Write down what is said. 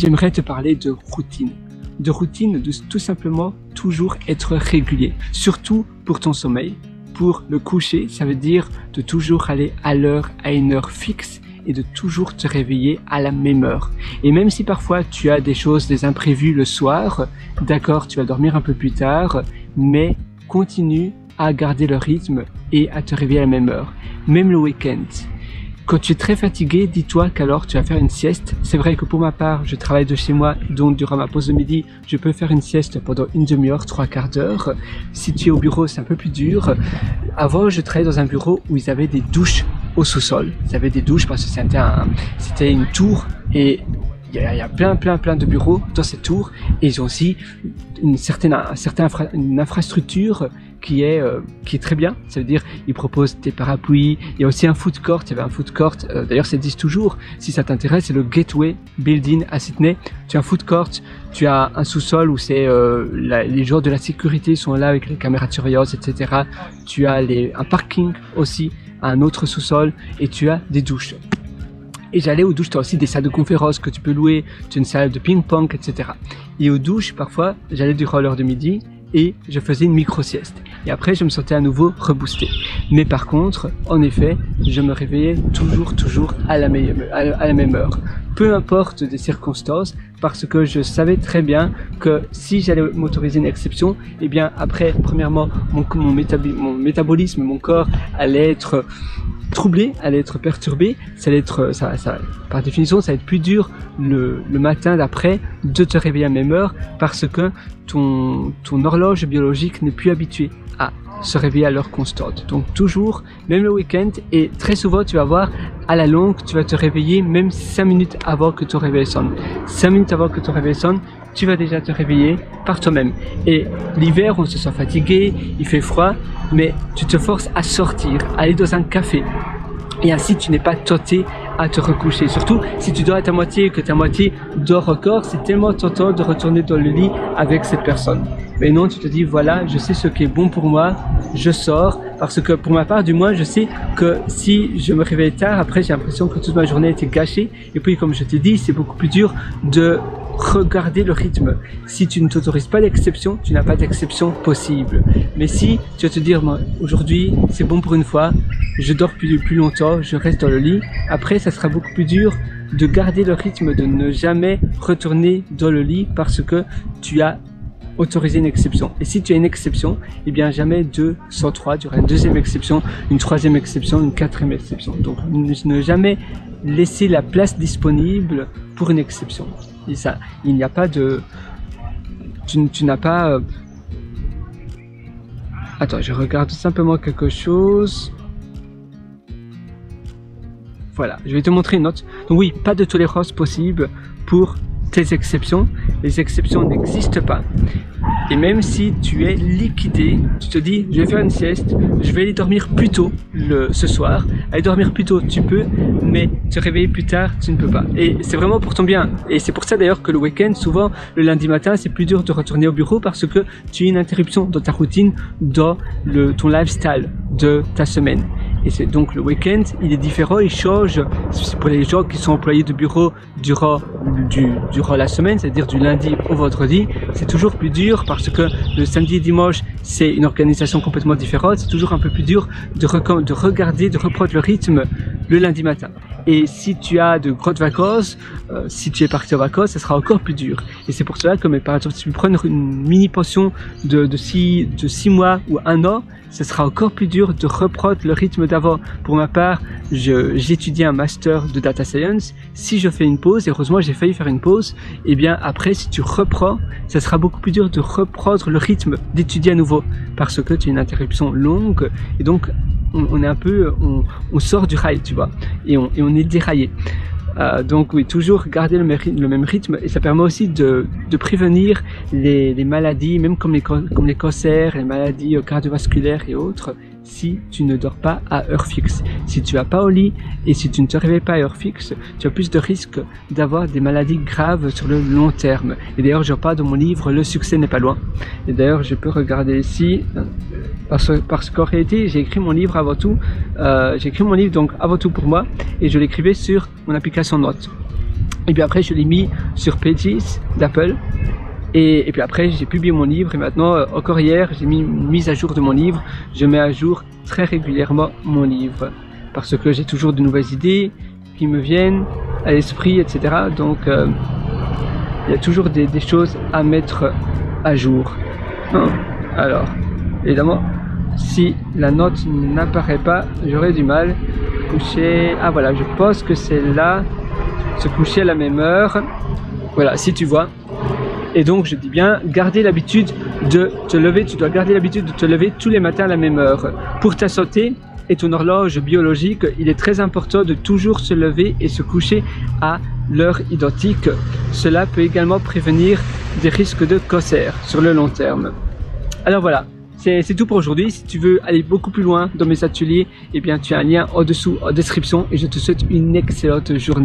j'aimerais te parler de routine. De routine, de tout simplement toujours être régulier. Surtout pour ton sommeil. Pour le coucher, ça veut dire de toujours aller à l'heure, à une heure fixe et de toujours te réveiller à la même heure. Et même si parfois tu as des choses, des imprévus le soir, d'accord, tu vas dormir un peu plus tard, mais continue à garder le rythme et à te réveiller à la même heure. Même le week-end. Quand tu es très fatigué, dis-toi qu'alors tu vas faire une sieste. C'est vrai que pour ma part, je travaille de chez moi, donc durant ma pause de midi, je peux faire une sieste pendant une demi-heure, 3/4 d'heure. Si tu es au bureau, c'est un peu plus dur. Avant, je travaillais dans un bureau où ils avaient des douches au sous-sol. Ils avaient des douches parce que c'était une tour et il y a plein de bureaux dans cette tour et ils ont aussi une infrastructure qui est très bien. Ça veut dire ils proposent des parapluies, il y a aussi un food court, il y avait un food court, d'ailleurs ça existe toujours, si ça t'intéresse, c'est le Gateway Building à Sydney. Tu as un food court, tu as un sous-sol où c'est les gens de la sécurité sont là avec les caméras de surveillance, etc. Tu as un parking aussi, un autre sous-sol et tu as des douches. Et j'allais aux douches, tu as aussi des salles de conférences que tu peux louer, tu as une salle de ping-pong, etc. Et aux douches, parfois, j'allais durant l'heure de midi et je faisais une micro-sieste. Et après, je me sentais à nouveau reboosté. Mais par contre, en effet, je me réveillais toujours à la même heure. Peu importe des circonstances, parce que je savais très bien que si j'allais m'autoriser une exception, eh bien après, premièrement, mon métabolisme, mon corps allait être troublé, allait être perturbé, par définition, ça va être plus dur le matin d'après de te réveiller à la même heure parce que ton horloge biologique n'est plus habituée à se réveiller à l'heure constante. Donc toujours, même le week-end, et très souvent tu vas voir, à la longue, tu vas te réveiller même 5 minutes avant que ton réveil sonne. 5 minutes avant que ton réveil sonne, tu vas déjà te réveiller par toi-même. Et l'hiver, on se sent fatigué, il fait froid, mais tu te forces à sortir, à aller dans un café. Et ainsi, tu n'es pas tenté à te recoucher. Surtout, si tu dors à ta moitié et que ta moitié dort encore, c'est tellement tentant de retourner dans le lit avec cette personne. Mais non, tu te dis, voilà, je sais ce qui est bon pour moi, je sors. Parce que pour ma part, du moins, je sais que si je me réveille tard, après, j'ai l'impression que toute ma journée a été gâchée. Et puis, comme je t'ai dit, c'est beaucoup plus dur de regarder le rythme. Si tu ne t'autorises pas d'exception, tu n'as pas d'exception possible. Mais si tu vas te dire, moi, aujourd'hui, c'est bon pour une fois, je dors plus longtemps, je reste dans le lit, après, ça sera beaucoup plus dur de garder le rythme, de ne jamais retourner dans le lit parce que tu as autorisé une exception. Et si tu as une exception, eh bien jamais 2 sans 3, tu auras une deuxième exception, une troisième exception, une quatrième exception. Donc ne jamais laisser la place disponible pour une exception. Et ça, il n'y a pas de... Tu n'as pas... Attends, je regarde simplement quelque chose. Voilà, je vais te montrer une note. Donc oui, pas de tolérance possible pour tes exceptions. Les exceptions n'existent pas. Et même si tu es liquidé, tu te dis, je vais faire une sieste, je vais aller dormir plus tôt ce soir. Aller dormir plus tôt, tu peux, mais te réveiller plus tard, tu ne peux pas. Et c'est vraiment pour ton bien. Et c'est pour ça d'ailleurs que le week-end, souvent, le lundi matin, c'est plus dur de retourner au bureau parce que tu as une interruption dans ta routine, dans ton lifestyle de ta semaine. Et c'est donc le week-end, il est différent, il change. Pour les gens qui sont employés de bureau durant la semaine, c'est-à-dire du lundi au vendredi, c'est toujours plus dur parce que le samedi et dimanche, c'est une organisation complètement différente. C'est toujours un peu plus dur de regarder, de reprendre le rythme le lundi matin. Et si tu as de grandes vacances, si tu es parti en vacances, ça sera encore plus dur. Et c'est pour cela que, par exemple, si tu prends une mini pension de 6 mois ou 1 an, ce sera encore plus dur de reprendre le rythme d'avant. Pour ma part, j'étudie un master de data science. Si je fais une pause, et heureusement j'ai failli faire une pause, et bien après, si tu reprends, ça sera beaucoup plus dur de reprendre le rythme d'étudier à nouveau. Parce que tu as une interruption longue, et donc on est un peu, on sort du rail, tu vois, et on est déraillé. Donc oui, toujours garder le même rythme, et ça permet aussi de prévenir les maladies, même comme les cancers, les maladies cardiovasculaires et autres, si tu ne dors pas à heure fixe. Si tu vas pas au lit et si tu ne te réveilles pas à heure fixe, tu as plus de risques d'avoir des maladies graves sur le long terme. Et d'ailleurs, j'en parle dans mon livre Le succès n'est pas loin. Et d'ailleurs, je peux regarder ici, parce qu'en réalité, j'ai écrit mon livre avant tout. J'ai écrit mon livre donc avant tout pour moi, et je l'écrivais sur mon application Notes. Et puis après, je l'ai mis sur Pages d'Apple. Et puis après, j'ai publié mon livre. Et maintenant, encore hier, j'ai mis une mise à jour de mon livre. Je mets à jour très régulièrement mon livre. Parce que j'ai toujours de nouvelles idées qui me viennent à l'esprit, etc. Donc, il y a toujours des choses à mettre à jour. Alors, évidemment, si la note n'apparaît pas, j'aurai du mal. Coucher, ah voilà, je pense que c'est là, se coucher à la même heure. Voilà, si tu vois. Et donc, je dis bien, garder l'habitude de te lever. Tu dois garder l'habitude de te lever tous les matins à la même heure. Pour ta santé et ton horloge biologique, il est très important de toujours se lever et se coucher à l'heure identique. Cela peut également prévenir des risques de cancer sur le long terme. Alors voilà, c'est tout pour aujourd'hui. Si tu veux aller beaucoup plus loin dans mes ateliers, eh bien tu as un lien en dessous en description et je te souhaite une excellente journée.